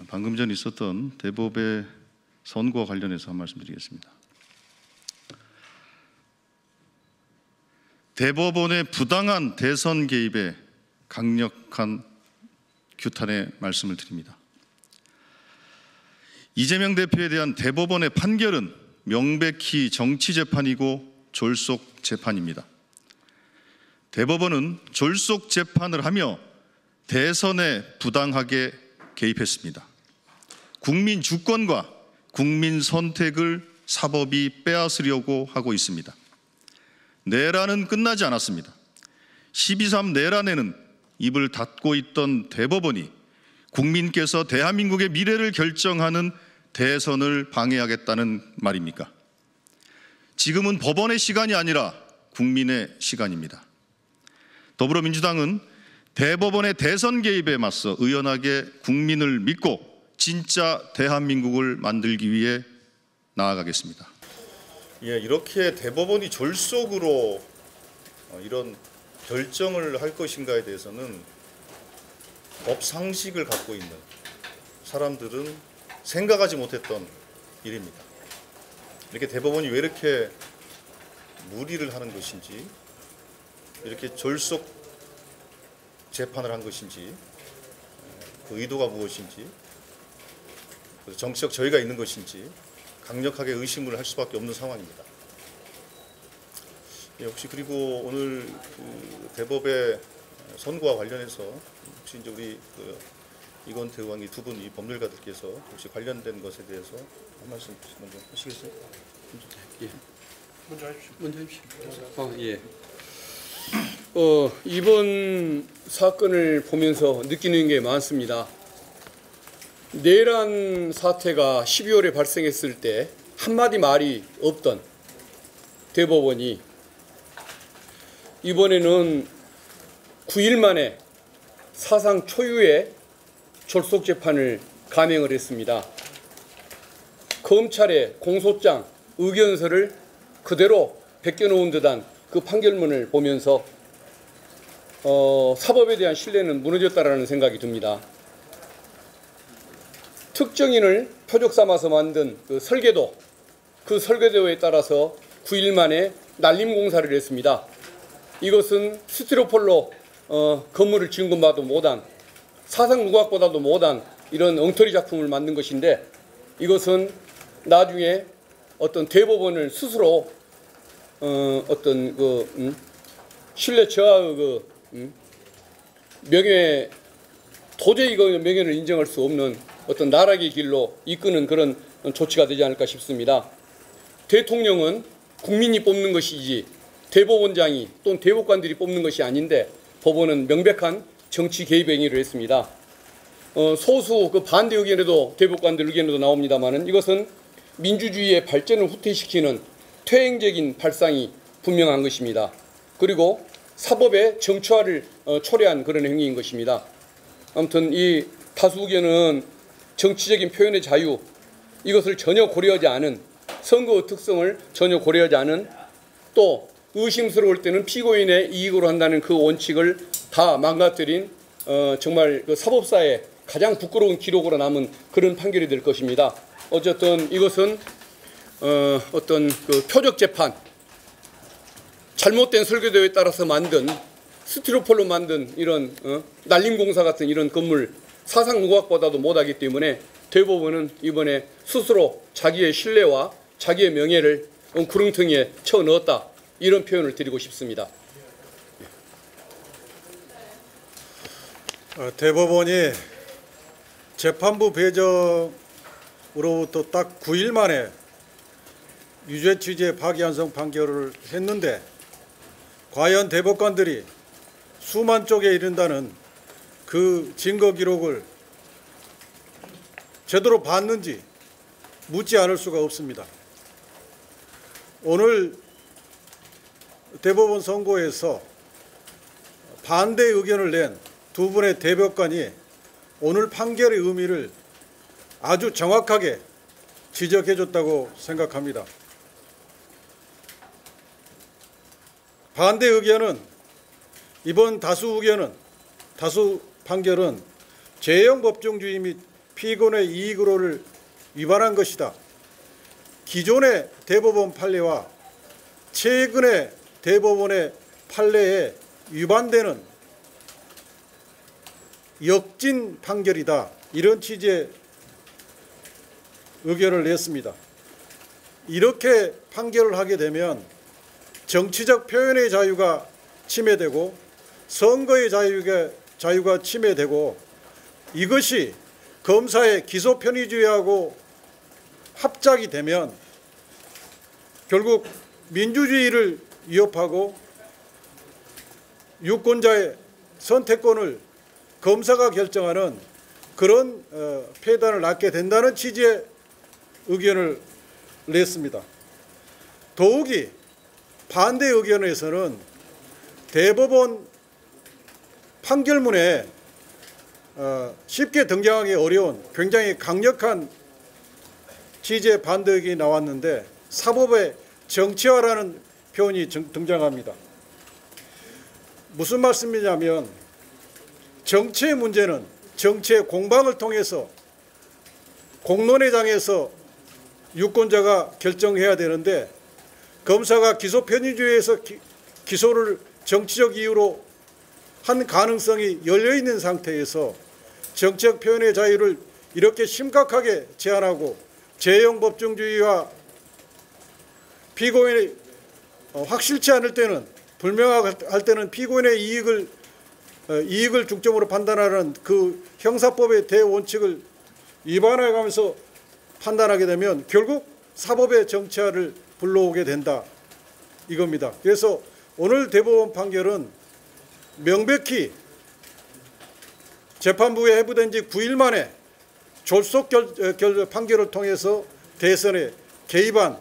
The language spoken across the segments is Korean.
방금 전 있었던 대법의 선고와 관련해서 한 말씀 드리겠습니다. 대법원의 부당한 대선 개입에 강력한 규탄의 말씀을 드립니다. 이재명 대표에 대한 대법원의 판결은 명백히 정치 재판이고 졸속 재판입니다. 대법원은 졸속 재판을 하며 대선에 부당하게 개입했습니다. 국민 주권과 국민 선택을 사법이 빼앗으려고 하고 있습니다. 내란은 끝나지 않았습니다. 12.3 내란에는 입을 닫고 있던 대법원이 국민께서 대한민국의 미래를 결정하는 대선을 방해하겠다는 말입니까? 지금은 법원의 시간이 아니라 국민의 시간입니다. 더불어민주당은 대법원의 대선 개입에 맞서 의연하게 국민을 믿고 진짜 대한민국을 만들기 위해 나아가겠습니다. 이렇게 대법원이 졸속으로 이런 결정을 할 것인가에 대해서는 법 상식을 갖고 있는 사람들은 생각하지 못했던 일입니다. 이렇게 대법원이 왜 이렇게 무리를 하는 것인지, 이렇게 졸속 재판을 한 것인지, 그 의도가 무엇인지, 정치적 저의가 있는 것인지 강력하게 의심을 할 수밖에 없는 상황입니다. 혹시 그리고 오늘 그 대법의 선고와 관련해서 혹시 이제 우리 이건태 의원 두 분 이 법률가들께서 혹시 관련된 것에 대해서 한 말씀 먼저 하시겠어요? 예. 먼저 하십시오. 예. 이번 사건을 보면서 느끼는 게 많습니다. 내란 사태가 12월에 발생했을 때 한마디 말이 없던 대법원이 이번에는 9일 만에 사상 초유의 졸속 재판을 감행을 했습니다. 검찰의 공소장, 의견서를 그대로 베껴놓은 듯한 그 판결문을 보면서 사법에 대한 신뢰는 무너졌다라는 생각이 듭니다. 특정인을 표적 삼아서 만든 그 설계도, 그 설계도에 따라서 9일 만에 날림 공사를 했습니다. 이것은 스티로폴로 건물을 지은 것과도 못한, 사상 누각보다도 못한 이런 엉터리 작품을 만든 것인데, 이것은 나중에 어떤 대법원을 스스로 어떤 신뢰 저하의 명예, 도저히 그 명예를 인정할 수 없는 어떤 나락의 길로 이끄는 그런 조치가 되지 않을까 싶습니다. 대통령은 국민이 뽑는 것이지 대법원장이 또는 대법관들이 뽑는 것이 아닌데, 법원은 명백한 정치 개입 행위를 했습니다. 소수 그 반대 의견에도 대법관들 의견에도 나옵니다만은 이것은 민주주의의 발전을 후퇴시키는 퇴행적인 발상이 분명한 것입니다. 그리고 사법의 정치화를 초래한 그런 행위인 것입니다. 아무튼 이 다수 의견은 정치적인 표현의 자유, 이것을 전혀 고려하지 않은, 선거의 특성을 전혀 고려하지 않은, 또 의심스러울 때는 피고인의 이익으로 한다는 그 원칙을 다 망가뜨린 정말 그 사법사의 가장 부끄러운 기록으로 남은 그런 판결이 될 것입니다. 어쨌든 이것은 어떤 그 표적 재판, 잘못된 설계도에 따라서 만든 스티로폴로 만든 이런 날림공사 같은 이런 건물, 사상 누각보다도 못하기 때문에 대법원은 이번에 스스로 자기의 신뢰와 자기의 명예를 구렁텅이에 쳐넣었다, 이런 표현을 드리고 싶습니다. 대법원이 재판부 배정으로부터 딱 9일 만에 유죄 취지의 파기환송 판결을 했는데, 과연 대법관들이 수만 쪽에 이른다는 그 증거 기록을 제대로 봤는지 묻지 않을 수가 없습니다. 오늘 대법원 선고에서 반대 의견을 낸 두 분의 대법관이 오늘 판결의 의미를 아주 정확하게 지적해 줬다고 생각합니다. 반대 의견은, 이번 다수 판결은 재형 법정주의 및 피고인의 이익으로를 위반한 것이다. 기존의 대법원 판례와 최근의 대법원의 판례에 위반되는 역진 판결이다. 이런 취지의 의견을 냈습니다. 이렇게 판결을 하게 되면 정치적 표현의 자유가 침해되고 선거의 자유가 침해되고 이것이 검사의 기소 편의주의하고 합작이 되면 결국 민주주의를 위협하고 유권자의 선택권을 검사가 결정하는 그런 폐단을 낳게 된다는 취지의 의견을 냈습니다. 더욱이 반대 의견에서는 대법원 판결문에 쉽게 등장하기 어려운 굉장히 강력한 취지의 반대 의견이 나왔는데 사법의 정치화라는 표현이 등장합니다. 무슨 말씀이냐면 정치의 문제는 정치의 공방을 통해서 공론의 장에서 유권자가 결정해야 되는데 검사가 기소 편의주의에서 기소를 정치적 이유로 한 가능성이 열려있는 상태에서 정책 표현의 자유를 이렇게 심각하게 제한하고 재형 법정주의와 피고인의 확실치 않을 때는 불명확할 때는 피고인의 이익을 중점으로 판단하는 그 형사법의 대원칙을 위반해가면서 판단하게 되면 결국 사법의 정치화를 불러오게 된다 이겁니다. 그래서 오늘 대법원 판결은 명백히 재판부에 해부된 지 9일 만에 졸속 판결을 통해서 대선에 개입한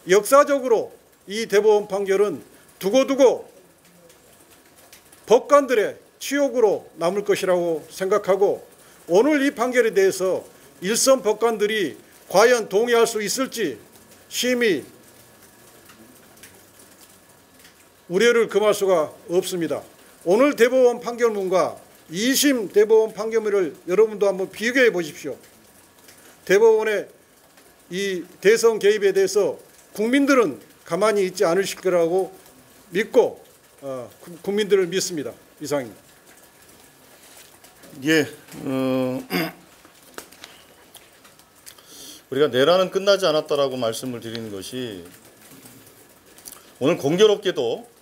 역사적으로 이 대법원 판결은 두고두고 법관들의 치욕으로 남을 것이라고 생각하고 오늘 이 판결에 대해서 일선 법관들이 과연 동의할 수 있을지 심히 우려를 금할 수가 없습니다. 오늘 대법원 판결문과 2심 대법원 판결문을 여러분도 한번 비교해 보십시오. 대법원의 이 대선 개입에 대해서 국민들은 가만히 있지 않으실 거라고 믿고 국민들을 믿습니다. 이상입니다. 예, 우리가 내란은 끝나지 않았다라고 말씀을 드리는 것이 오늘 공교롭게도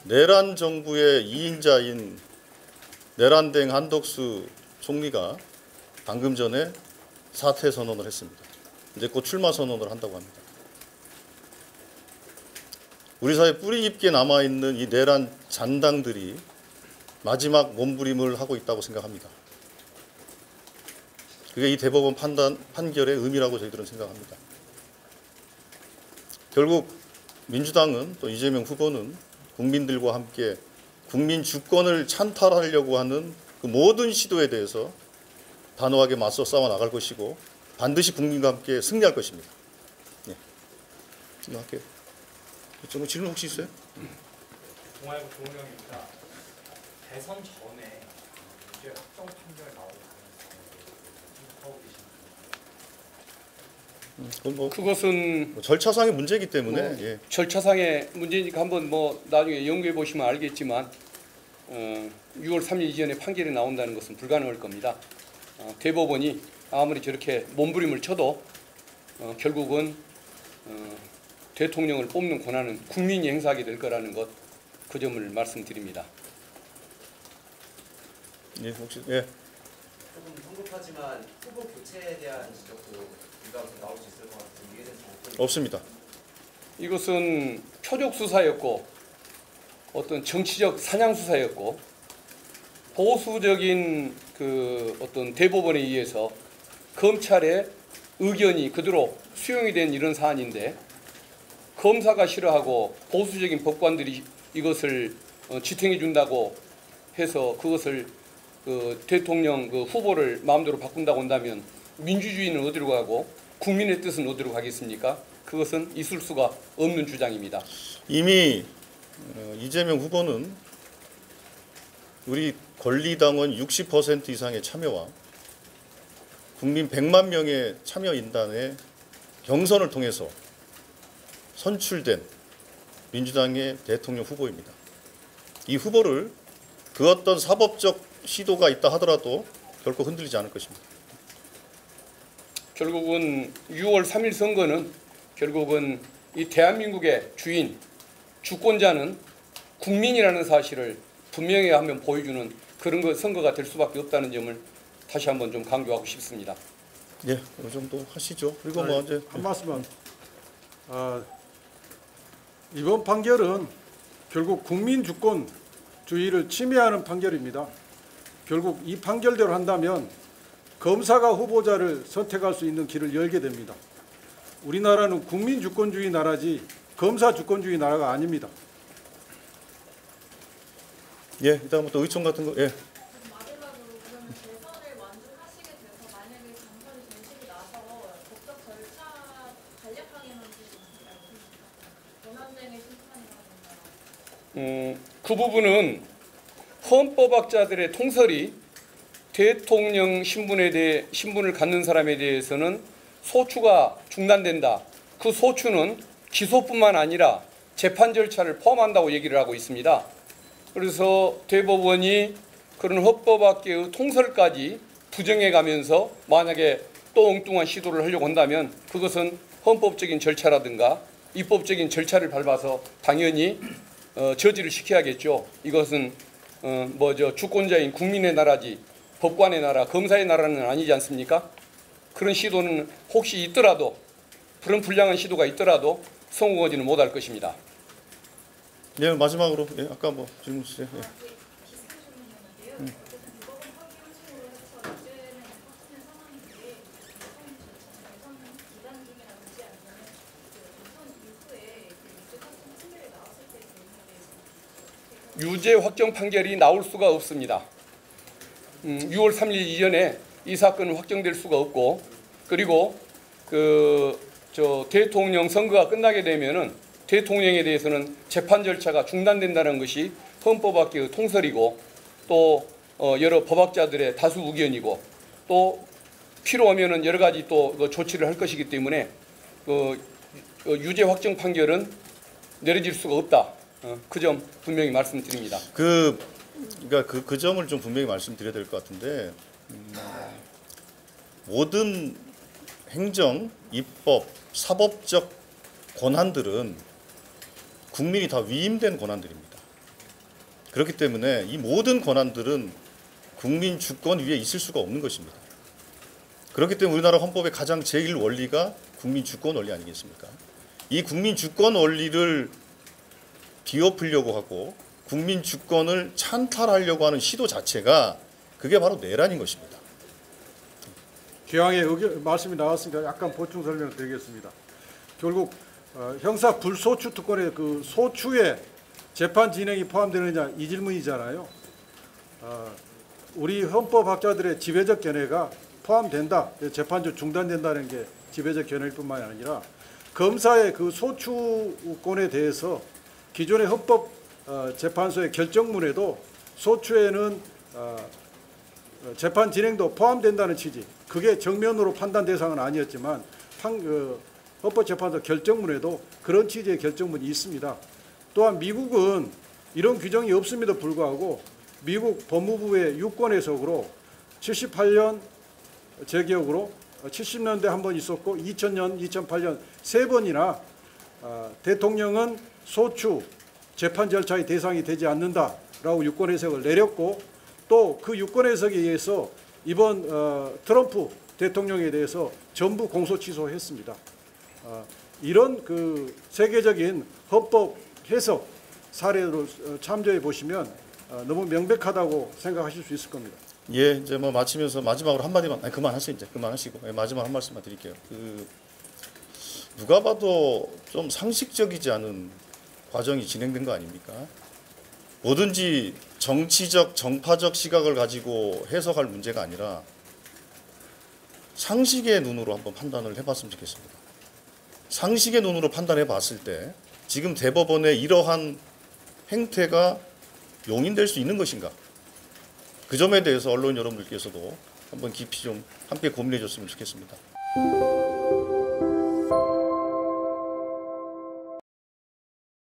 내란 정부의 2인자인 내란댕 한덕수 총리가 방금 전에 사퇴 선언을 했습니다. 이제 곧 출마 선언을 한다고 합니다. 우리 사회 뿌리 깊게 남아있는 이 내란 잔당들이 마지막 몸부림을 하고 있다고 생각합니다. 그게 이 대법원 판결의 의미라고 저희들은 생각합니다. 결국 민주당은 또 이재명 후보는 국민들과 함께 국민 주권을 찬탈하려고 하는 그 모든 시도에 대해서 단호하게 맞서 싸워 나갈 것이고 반드시 국민과 함께 승리할 것입니다. 네. 질문할게요. 좀 질문 혹시 있어요? 동아일보 조은영입니다. 대선 전에 유죄 확정 판결 나올 가능성을 그것은 절차상의 문제이기 때문에 예. 절차상의 문제니까 한번 나중에 연구해 보시면 알겠지만 6월 3일 이전에 판결이 나온다는 것은 불가능할 겁니다. 대법원이 아무리 저렇게 몸부림을 쳐도 결국은 대통령을 뽑는 권한은 국민이 행사하게 될 거라는 것, 그 점을 말씀드립니다. 예, 혹시 예. 조금 성급하지만 후보 교체에 대한 지적도 일각에서 나올 수 있을 것 같은데 이에 대해서 없습니다. 이것은 표적 수사였고 어떤 정치적 사냥 수사였고 보수적인 그 어떤 대법원에 의해서 검찰의 의견이 그대로 수용이 된 이런 사안인데 검사가 싫어하고 보수적인 법관들이 이것을 지탱해 준다고 해서 그것을 대통령 후보를 마음대로 바꾼다고 한다면 민주주의는 어디로 가고 국민의 뜻은 어디로 가겠습니까? 그것은 있을 수가 없는 주장입니다. 이미 이재명 후보는 우리 권리당원 60% 이상의 참여와 국민 100만 명의 참여 인단의 경선을 통해서 선출된 민주당의 대통령 후보입니다. 이 후보를 그 어떤 사법적 시도가 있다 하더라도 결코 흔들리지 않을 것입니다. 결국은 6월 3일 선거는 결국은 이 대한민국의 주인, 주권자는 국민이라는 사실을 분명히 한번 보여주는 그런 선거가 될 수밖에 없다는 점을 다시 한번 좀 강조하고 싶습니다. 예, 어느 정도 하시죠. 그리고 뭐 이제 한 말씀만. 이번 판결은 결국 국민 주권주의를 침해하는 판결입니다. 결국 이 판결대로 한다면 검사가 후보자를 선택할 수 있는 길을 열게 됩니다. 우리나라는 국민 주권주의 나라지 검사 주권주의 나라가 아닙니다. 예, 이따가 또 의총 같은 거 예. 마지막으로 그러면 대선을 완주하시게 돼서 만약에 당선이 되시고 나서 법적 절차 간략하게만 좀 말씀해 주세요. 권한쟁의 심판이라든가. 그 부분은 헌법학자들의 통설이 대통령 신분을 갖는 사람에 대해서는 소추가 중단된다. 그 소추는 기소뿐만 아니라 재판 절차를 포함한다고 얘기를 하고 있습니다. 그래서 대법원이 그런 헌법학계의 통설까지 부정해 가면서 만약에 또 엉뚱한 시도를 하려고 한다면 그것은 헌법적인 절차라든가 입법적인 절차를 밟아서 당연히 저지를 시켜야겠죠. 이것은 주권자인 국민의 나라지 법관의 나라, 검사의 나라는 아니지 않습니까? 그런 시도는 혹시 있더라도 그런 불량한 시도가 있더라도 성공하지는 못할 것입니다. 네, 마지막으로 예, 아까 뭐 질문 주세요. 예. 비슷한 질문이었는데요. 어쨌든 대법원 파기호칭으로 해서 어제는 확진된 상황인데 대선 기간 중이라든지 아니면 대선 이후에 유죄 확정 판결이 나왔을 때 그 부분에 대해서 유죄 확정 판결이 나올 수가 없습니다. 6월 3일 이전에 이 사건은 확정될 수가 없고 그리고 대통령 선거가 끝나게 되면은 대통령에 대해서는 재판 절차가 중단된다는 것이 헌법학계의 통설이고 또 여러 법학자들의 다수 의견이고 또 필요하면은 여러 가지 또 조치를 할 것이기 때문에 유죄 확정 판결은 내려질 수가 없다. 그 점 분명히 말씀드립니다. 그러니까 그 점을 좀 분명히 말씀드려야 될 것 같은데 모든 행정, 입법, 사법적 권한들은 국민이 다 위임된 권한들입니다. 그렇기 때문에 이 모든 권한들은 국민 주권 위에 있을 수가 없는 것입니다. 그렇기 때문에 우리나라 헌법의 가장 제1 원리가 국민 주권 원리 아니겠습니까? 이 국민 주권 원리를 뒤엎으려고 하고 국민 주권을 찬탈하려고 하는 시도 자체가 그게 바로 내란인 것입니다. 기왕에 말씀이 나왔으니까 약간 보충 설명을 드리겠습니다. 결국 형사 불소추 특권의 그 소추에 재판 진행이 포함되느냐 이 질문이잖아요. 우리 헌법학자들의 지배적 견해가 포함된다. 재판조 중단된다는 게 지배적 견해일 뿐만 아니라 검사의 그 소추권에 대해서 기존의 헌법 재판소의 결정문에도 소추에는 재판 진행도 포함된다는 취지. 그게 정면으로 판단 대상은 아니었지만 헌법재판소 결정문에도 그런 취지의 결정문이 있습니다. 또한 미국은 이런 규정이 없음에도 불구하고 미국 법무부의 유권 해석으로 78년 제 기억으로 70년대 한 번 있었고 2000년, 2008년 세 번이나 대통령은 소추 재판 절차의 대상이 되지 않는다라고 유권 해석을 내렸고 또 그 유권 해석에 의해서 이번 트럼프 대통령에 대해서 전부 공소 취소했습니다. 이런 그 세계적인 헌법 해석 사례로 참조해 보시면 너무 명백하다고 생각하실 수 있을 겁니다. 예, 이제 뭐 마치면서 마지막으로 한마디만, 아니 그만하세요 이제 그만하시고 예, 마지막 한 말씀만 드릴게요. 누가 봐도 좀 상식적이지 않은 과정이 진행된 거 아닙니까? 뭐든지 정치적, 정파적 시각을 가지고 해석할 문제가 아니라 상식의 눈으로 한번 판단을 해봤으면 좋겠습니다. 상식의 눈으로 판단해 봤을 때 지금 대법원의 이러한 행태가 용인될 수 있는 것인가? 그 점에 대해서 언론 여러분들께서도 한번 깊이 좀 함께 고민해 줬으면 좋겠습니다.